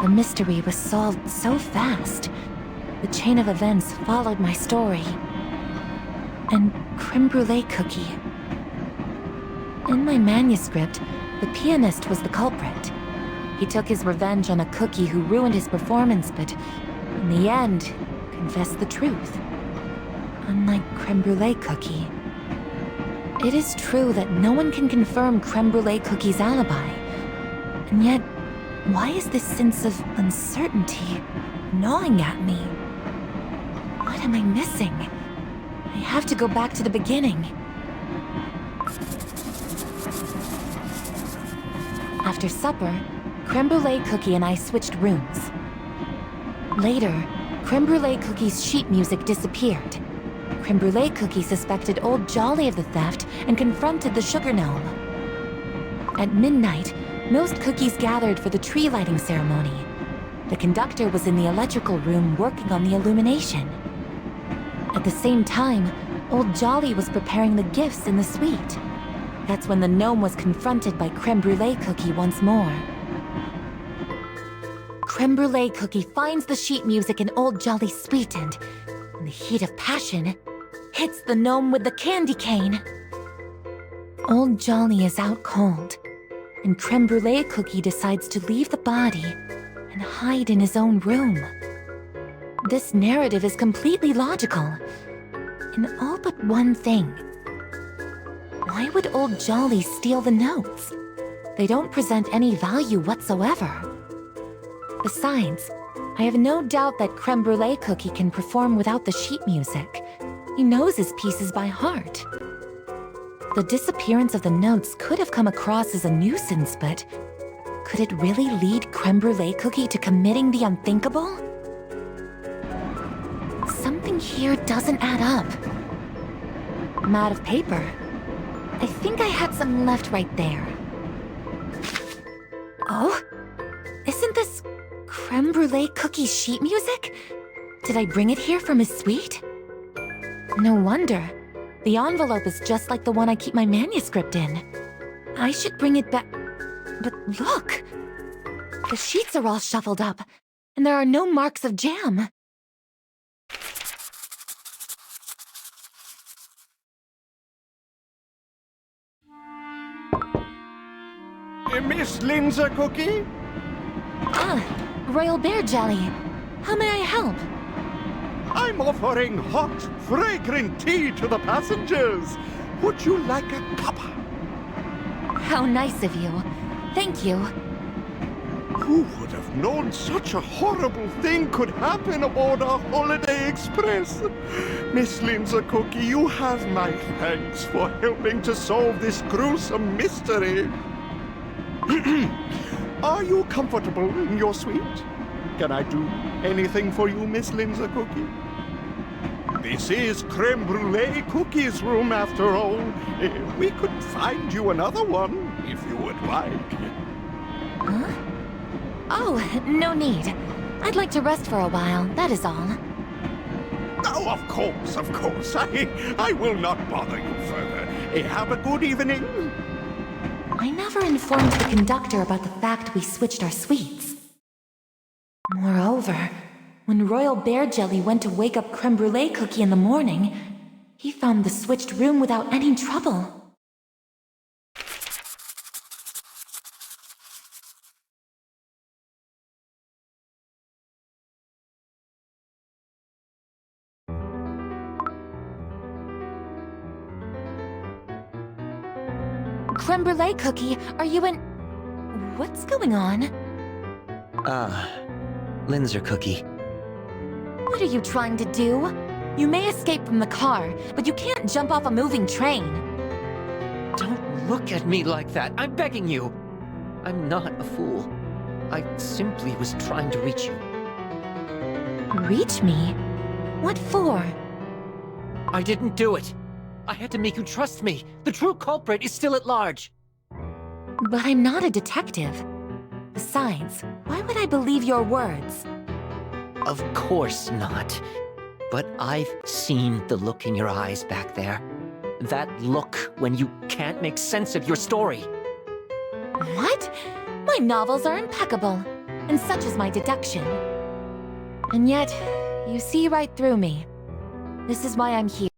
The mystery was solved so fast. The chain of events followed my story. And Crème Brûlée Cookie. In my manuscript, the pianist was the culprit. He took his revenge on a cookie who ruined his performance, but in the end, confessed the truth. Unlike Crème Brûlée Cookie. It is true that no one can confirm Crème Brûlée Cookie's alibi. And yet, why is this sense of uncertainty gnawing at me? What am I missing? I have to go back to the beginning. After supper, Crème Brûlée Cookie and I switched rooms. Later, Crème Brûlée Cookie's sheet music disappeared. Crème Brûlée Cookie suspected Old Jolly of the theft and confronted the sugar gnome. At midnight, most cookies gathered for the tree lighting ceremony. The conductor was in the electrical room working on the illumination. At the same time, Old Jolly was preparing the gifts in the suite. That's when the gnome was confronted by Crème Brûlée Cookie once more. Crème Brûlée Cookie finds the sheet music in Old Jolly's suite and, in the heat of passion, hits the gnome with the candy cane. Old Jolly is out cold, and Crème Brûlée Cookie decides to leave the body and hide in his own room. This narrative is completely logical, in all but one thing. Why would Old Jolly steal the notes? They don't present any value whatsoever. Besides, I have no doubt that Crème Brûlée Cookie can perform without the sheet music. He knows his pieces by heart. The disappearance of the notes could have come across as a nuisance, but could it really lead Crème Brûlée Cookie to committing the unthinkable? Something here doesn't add up. I'm out of paper. I think I had some left right there. Oh? Isn't this Crème Brûlée Cookie's sheet music? Did I bring it here from his suite? No wonder. The envelope is just like the one I keep my manuscript in. I should bring it back. But look! The sheets are all shuffled up, and there are no marks of jam. Miss Lindsay Cookie? Ah, Royal Bear Jelly. How may I help? I'm offering hot, fragrant tea to the passengers. Would you like a cuppa? How nice of you. Thank you. Who would have known such a horrible thing could happen aboard our Holiday Express? Miss Lindsay Cookie, you have my thanks for helping to solve this gruesome mystery. Are you comfortable in your suite? Can I do anything for you, Miss Lindsay Cookie? This is Crème Brûlée Cookie's room, after all. We could find you another one, if you would like. Huh? Oh, no need. I'd like to rest for a while, that is all. Oh, of course, of course. I will not bother you further. Have a good evening. I never informed the conductor about the fact we switched our suites. Moreover, when Royal Bear Jelly went to wake up Crème Brûlée Cookie in the morning, he found the switched room without any trouble. Crème Brûlée Cookie, are you in... What's going on? Lindsay Cookie. What are you trying to do? You may escape from the car, but you can't jump off a moving train. Don't look at me like that. I'm begging you. I'm not a fool. I simply was trying to reach you. Reach me? What for? I didn't do it. I had to make you trust me. The true culprit is still at large. But I'm not a detective. Besides, why would I believe your words? Of course not. But I've seen the look in your eyes back there. That look when you can't make sense of your story. What? My novels are impeccable. and such is my deduction. And yet, you see right through me. This is why I'm here.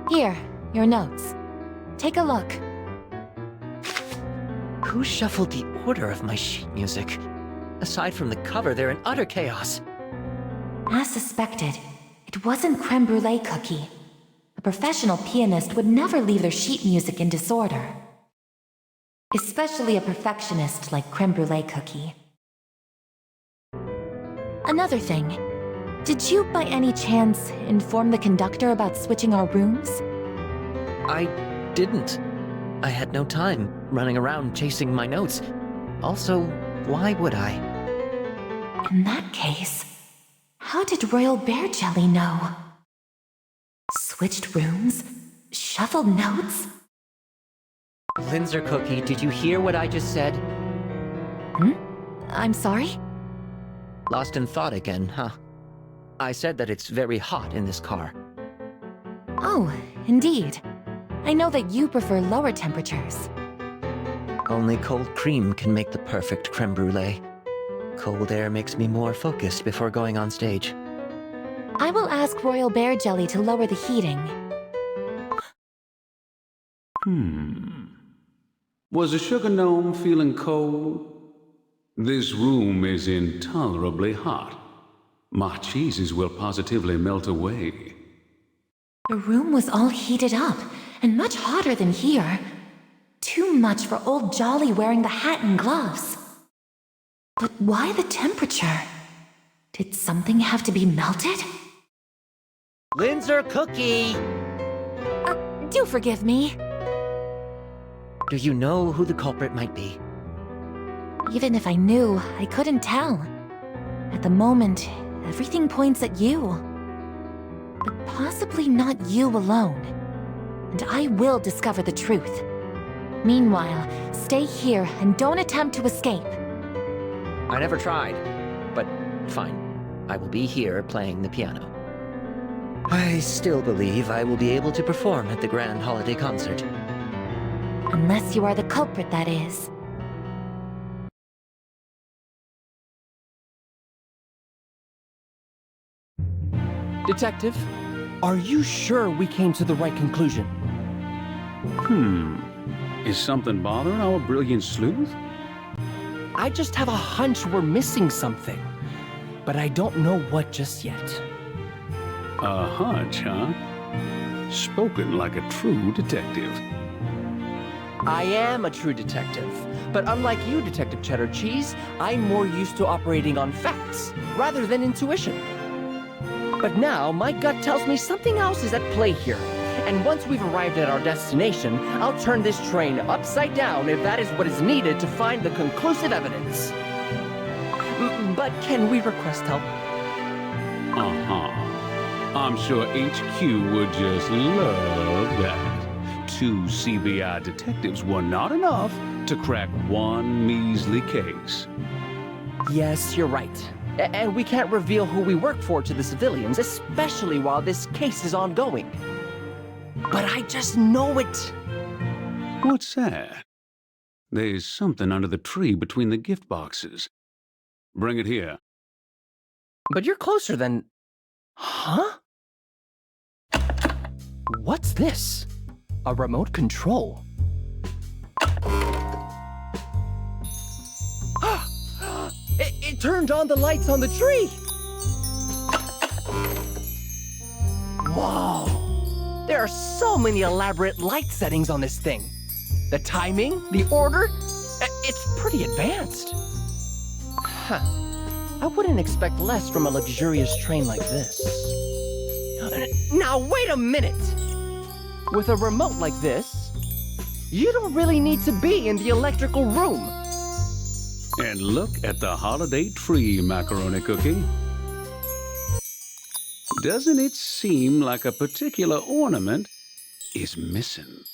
Here, your notes. Take a look. Who shuffled the order of my sheet music? Aside from the cover, they're in utter chaos. As suspected, it wasn't Crème Brûlée Cookie. A professional pianist would never leave their sheet music in disorder. Especially a perfectionist like Crème Brûlée Cookie. Another thing. Did you, by any chance, inform the conductor about switching our rooms? I didn't. I had no time running around chasing my notes. Also, why would I? In that case, how did Royal Bear Jelly know? Switched rooms? Shuffled notes? Linzer Cookie, did you hear what I just said? I'm sorry? Lost in thought again, huh? I said that it's very hot in this car. Oh, indeed. I know that you prefer lower temperatures. Only cold cream can make the perfect creme brulee. Cold air makes me more focused before going on stage. I will ask Royal Bear Jelly to lower the heating. Was the sugar gnome feeling cold? This room is intolerably hot. My cheeses will positively melt away. The room was all heated up, and much hotter than here. Too much for old Jolly wearing the hat and gloves. But why the temperature? Did something have to be melted? Linzer Cookie! Do forgive me. Do you know who the culprit might be? Even if I knew, I couldn't tell. At the moment, everything points at you. But possibly not you alone. And I will discover the truth. Meanwhile, stay here and don't attempt to escape. I never tried, but fine. I will be here playing the piano. I still believe I will be able to perform at the grand holiday concert. Unless you are the culprit, that is. Detective, are you sure we came to the right conclusion? Is something bothering our brilliant sleuth? I just have a hunch we're missing something, but I don't know what just yet. A hunch, huh? Spoken like a true detective. I am a true detective, but unlike you, Detective Cheddar Cheese, I'm more used to operating on facts rather than intuition. But now, my gut tells me something else is at play here. And once we've arrived at our destination, I'll turn this train upside down if that is what is needed to find the conclusive evidence. But can we request help? I'm sure HQ would just love that. 2 CBI detectives were not enough to crack one measly case. Yes, you're right. And we can't reveal who we work for to the civilians, especially while this case is ongoing. But I just know it. What's that? There's something under the tree between the gift boxes. Bring it here. But you're closer than... Huh? What's this? A remote control? It turned on the lights on the tree! Whoa! There are so many elaborate light settings on this thing. The timing, the order, it's pretty advanced. Huh. I wouldn't expect less from a luxurious train like this. Now, wait a minute! With a remote like this, you don't really need to be in the electrical room. And look at the holiday tree, Macaroni Cookie. Doesn't it seem like a particular ornament is missing?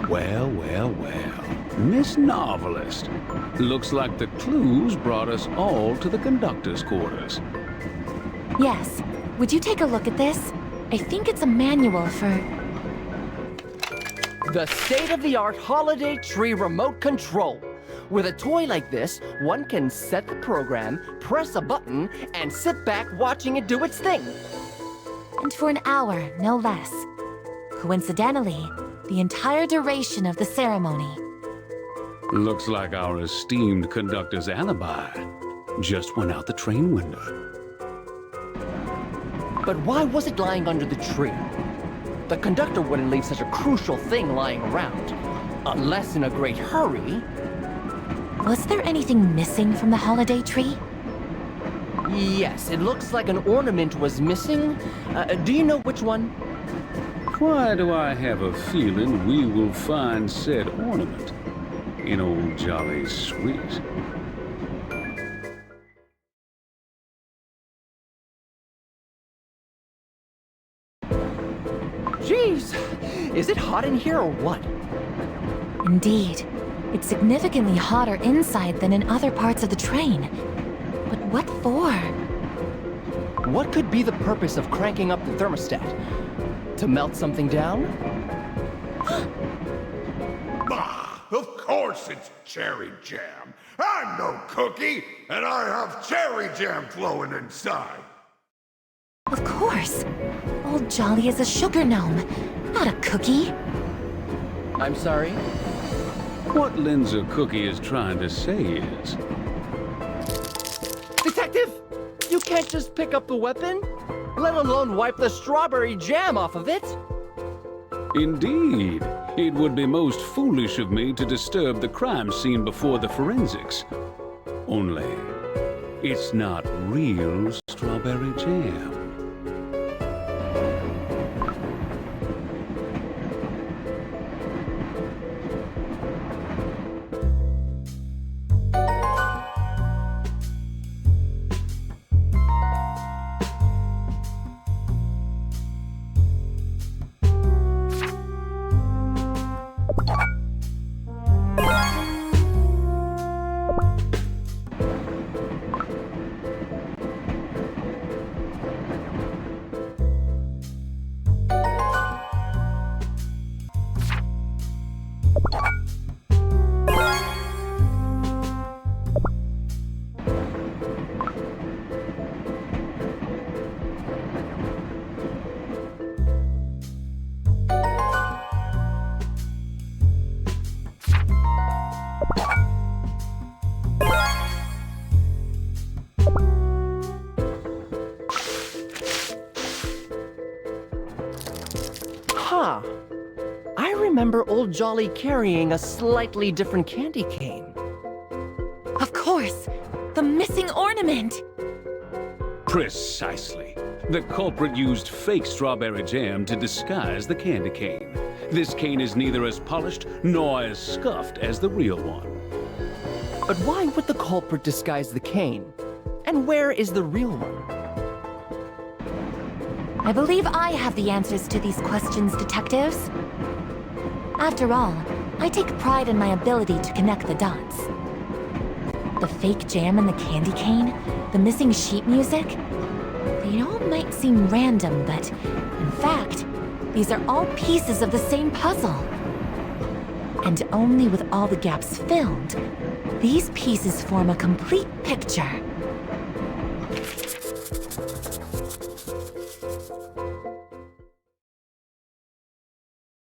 Well, well, well. Miss Novelist. Looks like the clues brought us all to the conductor's quarters. Yes. Would you take a look at this? I think it's a manual for... The state-of-the-art holiday tree remote control. With a toy like this, one can set the program, press a button, and sit back watching it do its thing. And for an hour, no less. Coincidentally, the entire duration of the ceremony. Looks like our esteemed conductor's alibi just went out the train window. But why was it lying under the tree? The conductor wouldn't leave such a crucial thing lying around. Unless in a great hurry. Was there anything missing from the holiday tree? Yes, it looks like an ornament was missing. Do you know which one? Why do I have a feeling we will find said ornament in Old Jolly's suite? Jeez, is it hot in here or what? Indeed. It's significantly hotter inside than in other parts of the train. But what for? What could be the purpose of cranking up the thermostat? To melt something down? Bah! Of course it's cherry jam. I'm no cookie, and I have cherry jam flowing inside. Of course. Old Jolly is a sugar gnome, not a cookie. I'm sorry? What Linza Cookie is trying to say is... Detective! You can't just pick up the weapon, let alone wipe the strawberry jam off of it. Indeed, it would be most foolish of me to disturb the crime scene before the forensics. Only, it's not real strawberry jam. Huh. I remember Old Jolly carrying a slightly different candy cane. Of course! The missing ornament! Precisely. The culprit used fake strawberry jam to disguise the candy cane. This cane is neither as polished nor as scuffed as the real one. But why would the culprit disguise the cane? And where is the real one? I believe I have the answers to these questions, detectives. After all, I take pride in my ability to connect the dots. The fake jam and the candy cane, the missing sheet music, they all might seem random, but in fact, these are all pieces of the same puzzle. And only with all the gaps filled, these pieces form a complete picture.